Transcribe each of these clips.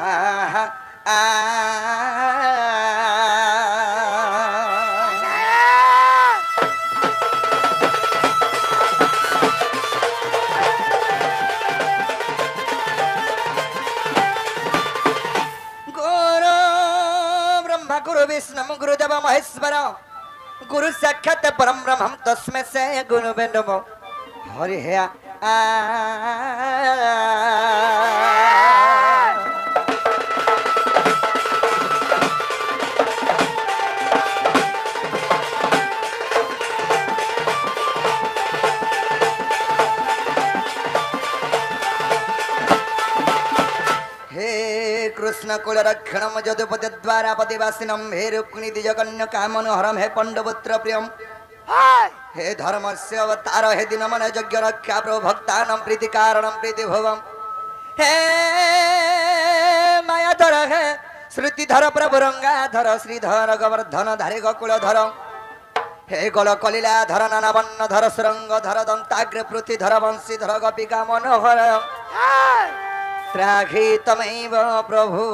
আহা আ গুরু ব্রহ্মা গুরু বিষ্ণু গুরুদেব মহেশ্বর গুরু সাক্ষাৎ পরম ব্রহ্মম তস্मै শ্রী গুরুবে নমঃ হরি হে আ हे कृष्ण कुल रक्षणम जदुपति द्वारा पतिवासिनम हे रुक्मिणी द्विजकन्या कामनोहरम हे पंडपुत्र प्रियम हे धर्मस्य अवतार हे दिनमन यज्ञ रक्षा प्रभु भक्तानां प्रीति कारणम प्रीति भवम हे मायाधर हे श्रुतिधर प्रभुरंगाधर श्रीधर गोवर्धन धारे गोकुलधर हे गोल कलिलाधर नानावन्नधर सुरंगधर दंताग्र पृथ्वीधर वंशीधर गोपिका मनोहर त्राघितमेव प्रभु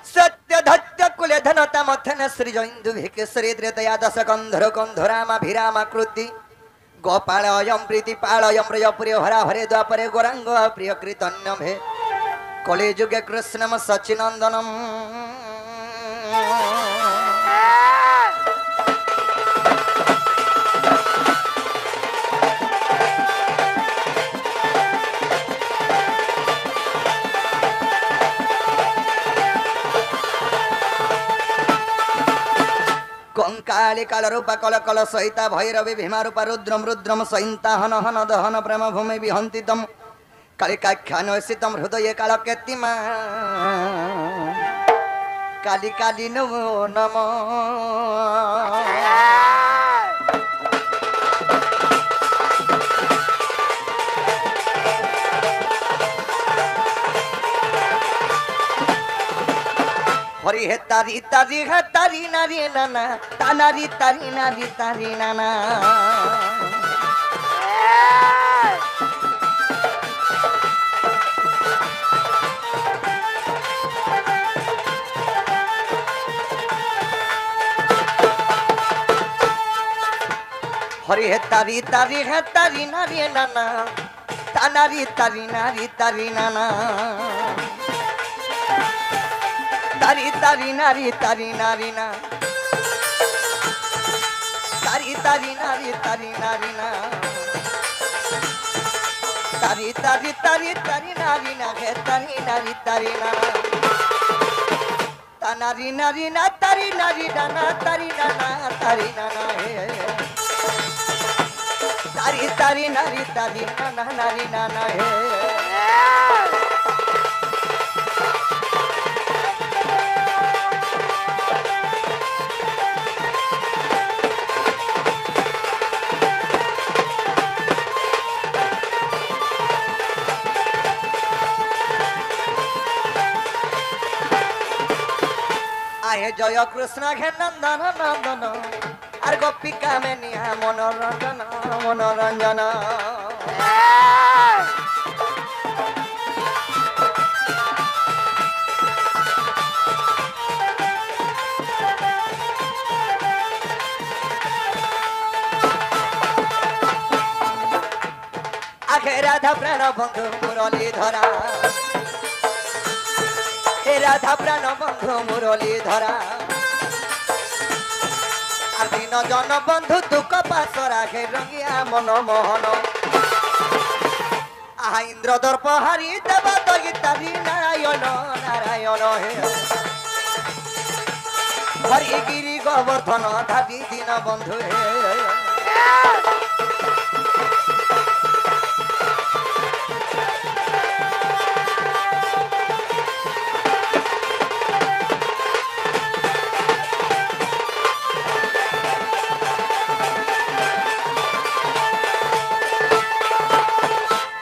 सत्य धत्य कुले धनता मथन श्री जैन्दु भिकेश्वरी त्रेतया दश कंधर कंधरामा कृति गोपालयम प्रीति पालयम प्रिय हरा हरे द्वापरे गौरांग प्रिय कृतन्यम हे कलि जुगे कृष्णम सचिनंदनम कंकाली काल रूपा कल कल सहिता भैरवी भीमा रूपा रुद्रम रुद्रम सहिता हन हन दहन प्रेम भूमि विहंति तम कालिकाख्यान्वसितम हृदय काल केतिमा काली काली नमो नमः हरि हे तारी नारी नाना तानारी तारी नारी तारी नाना हरि हे तारी नारी नाना तानारी तारी नारी तारी नाना तारी नारी तारी नारी ना तारी नारी तारी नारी ना तारी नारी ना हे तारी ना तानारी नारी ना तारी नारी ना तारी ना हे तारी नारी ना नारी ना हे आहे जय कृष्ण घे नंदन नंदन और गोपिका में निया मनोरंजन मनोरंजन आखे राधा प्राण बंधु मुरली धरा राधा प्राण बंधु मुरली धरा दिन जन बंधु दुख पास राखे रंगिया मन मोहन आहा इंद्र दर्प हरि देव दगितारी नारायण नारायण हे हरि गिरी गोवर्धन धाबी दीन बंधु हे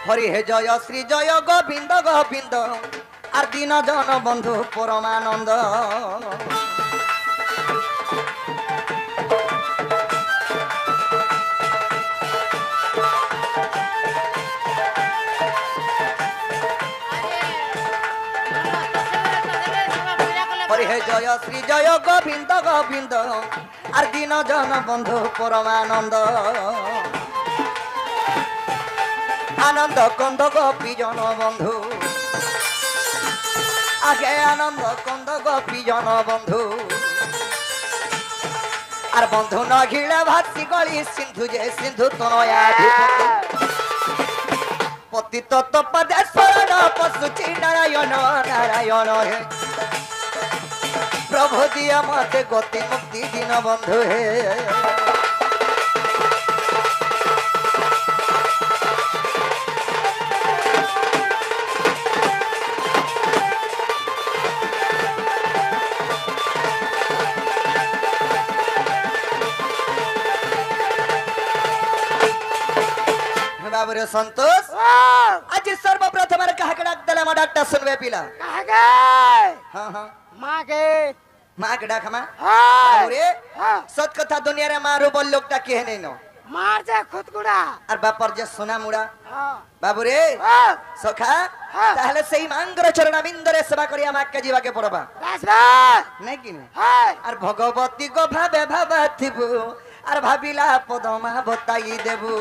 হরি হে জয় শ্রী জয় গোবিন্দ গোবিন্দ আর দিন জন বন্ধু পরমানন্দ হরি হে জয় শ্রী জয় গোবিন্দ গোবিন্দ আর দিন জন বন্ধু পরমানন্দ আনন্দ কন্দ গোপী জন বন্ধু আগে আনন্দ কন্দ গোপী জন বন্ধু আর বন্ধু ন ঘিড়ে ভাসি গলি সিন্ধু যে সিন্ধু তনয়া পতিত তপদেশ্বর পশুচি নারায়ণ নারায়ণ হে প্রভু দিয়া মতে গতি মুক্তি দিন বন্ধু হে बाबूरे संतोष आज सर्वप्रथम कहा डाक दला मा डाक्टर सुनवे पिला हाँ हाँ माँ के माँ के डाक मा हाँ बाबूरे सत कथा दुनिया रे मारो बोल लोग डाके है नहीं नो मार जा खुद गुड़ा और बापर जे सुना मुड़ा हाँ बाबूरे हाँ सखा हाँ। ताहले सही मांगर चरण बिंदरे सेवा करिया माँ के जीवा के पड़बा बस बस नहीं कि हाँ और भगवती को भावे भाबाथिबु और भाबिला पदमा बताई देबु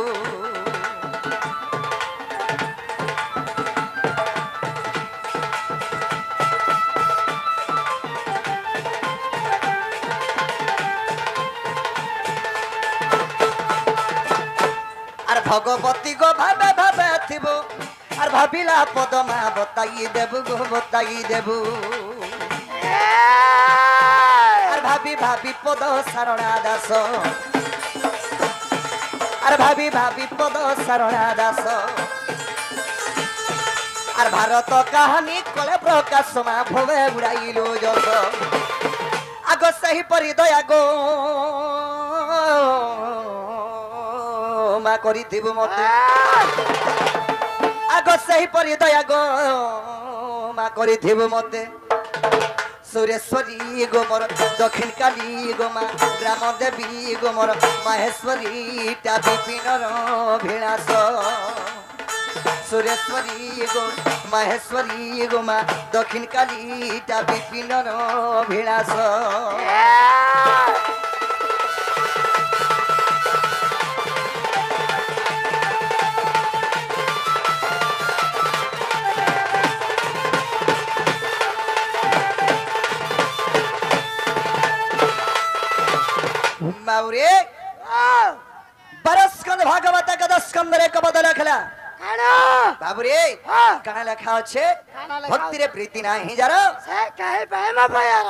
भगवती गो भावे भावे थिबो और भाबिला पदमा बताई देबु गो बताई देबु और भाबी भाबी पद शरणा दास और भाबी भाबी पद शरणा दास और भारत कहानी कले प्रकाश मा भवे उड़ाइलो जस आगो सही परि दया गो मा करी थिबु मते आगो सही परि दया गो मा करी थिबु मते सुरेश्वरी गो मोर दक्षिण काली गो मा ग्राम देवी गो मोर महेश्वरी टा विपिनर भिलास सुरेश्वरी गो महेश्वरी गो मा दक्षिण काली टा विपिनर भिलास माउरे बरस्कंद भागवत गदस्कंद रे कबद लखला खाना बाबुरे हाँ। काना লেখা আছে काना লেখা ভক্তি রে প্রীতি নাই যারা से कहे बहमा भयार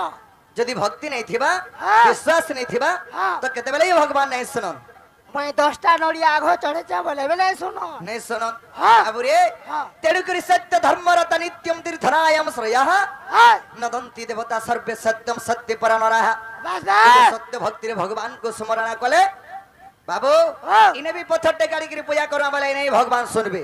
যদি ভক্তি নাই থিবা हाँ। বিশ্বাস নাই থিবা हाँ। তো কেতেবেলে ভগবান নাই শুনন मैं 10टा नड़िया आगो चढ़े जा बोले नहीं सुनो নাই শুনন हाँ। বাবুরে हाँ। তেড়ু করি সত্য ধর্ম রত নিত্যম তীর্থরায়ম শ্রয়ঃ हाँ নদন্তি দেবতা সর্বে সত্যম সত্য পরানরঃ बस बस सत्य भक्ति रे भगवान को स्मरण कले बाबू हाँ। इने भी पत्थरटे गाड़ी की पूजा करवा वाला नहीं भगवान सुनबे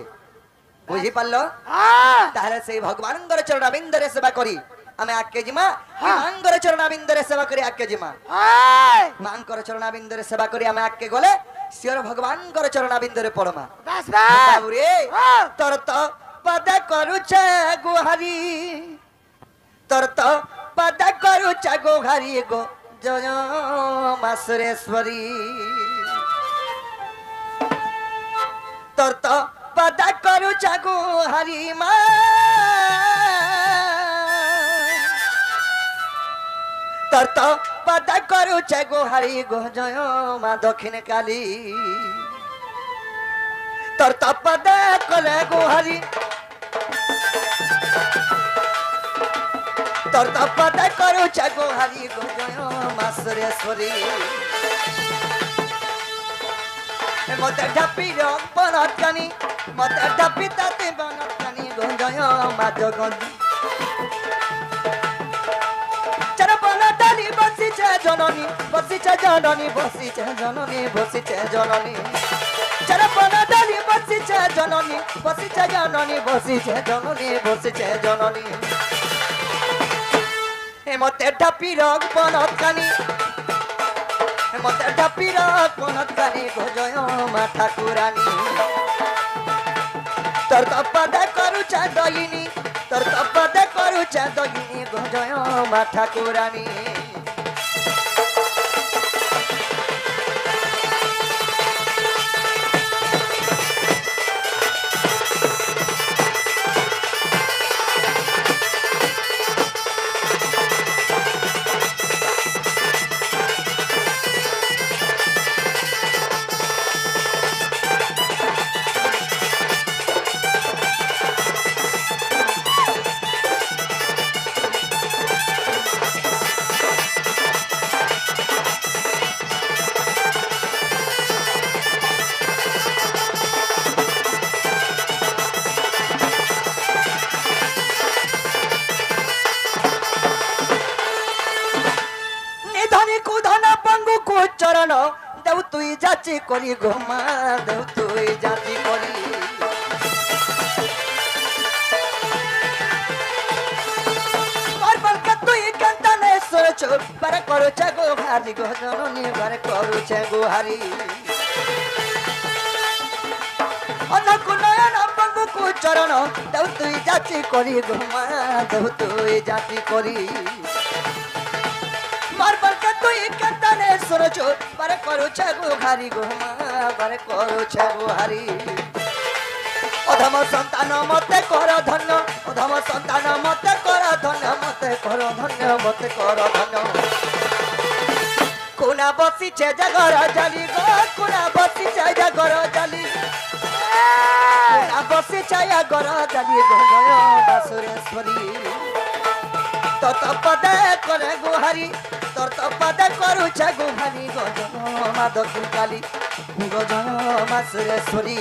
बुझी पारलो हाँ ताहले से भगवानंगर चरणाबिंदरे सेवा करी आमे आके जिमा हाँ। मांगर चरणाबिंदरे सेवा करी आके जिमा हाँ मांगर चरणाबिंदरे सेवा करी आमे आके गले सियर भगवानंगर चरणाबिंदरे पड़मा बस बस बाबू रे हाँ तोर तो पद करूछे गुहारी तोर तो पद करूछे गुहारी गो जय मा सुरेश्वरी तोर तो पद करूछे गुहारी मा तोर तो पद करूछे गुहारी गो जय मा दक्षिण काली तोर तो पद कले गुहारी तोर तो पद करूछे गुहारी गो जय मा सुरेश्वरी मते ढापी बनतकानी मते ढापी ताते बनतकानी गो जय मा जगन्ती जननी बसिछे जननी बसिछे जननी बसिछे जननी चरपन डाली बसिछे জননী বসিছে জননী বসিছে জননী বসিছে জননী মতে ঢাপির বনত কানি মতে ঢাপির বনত কানি গজয় মা ঠাকুরানী তোর তপদে করুছে দয়িনী তোর তপদে করুছে দয়িনী গজয় মা ঠাকুরানী চরণ দেউ তুই যাচি করি গোমা দেউ তুই যাচি করি বারবার তুই কান্তানে সরছ পারে করছে গো হারি গো জননী পারে করছে গো হারি অনকুনয়ন বঙ্গু চরণ দেউ তুই যাচি করি গোমা দেউ তুই যাচি করি বারবার তুই কান্তানে সরছ পারে করছে গো হারি গোমা পারে করছে গো হারি অধম সন্তান মতে কর ধন্য অধম সন্তান মতে কর ধন্য মতে কর ধন্য মতে কর ধন্য কোনা বসিছে জাগর জালি গো কোনা বসিছে জাগর জালি কোনা বসিছে জাগর জালি গো বাসুরেশ্বরী তত পদে করে গুহারি তোর তপদে করুছে গুহারি গজন মা দক্ষিণ কালী গজন মা সুরেশ্বরী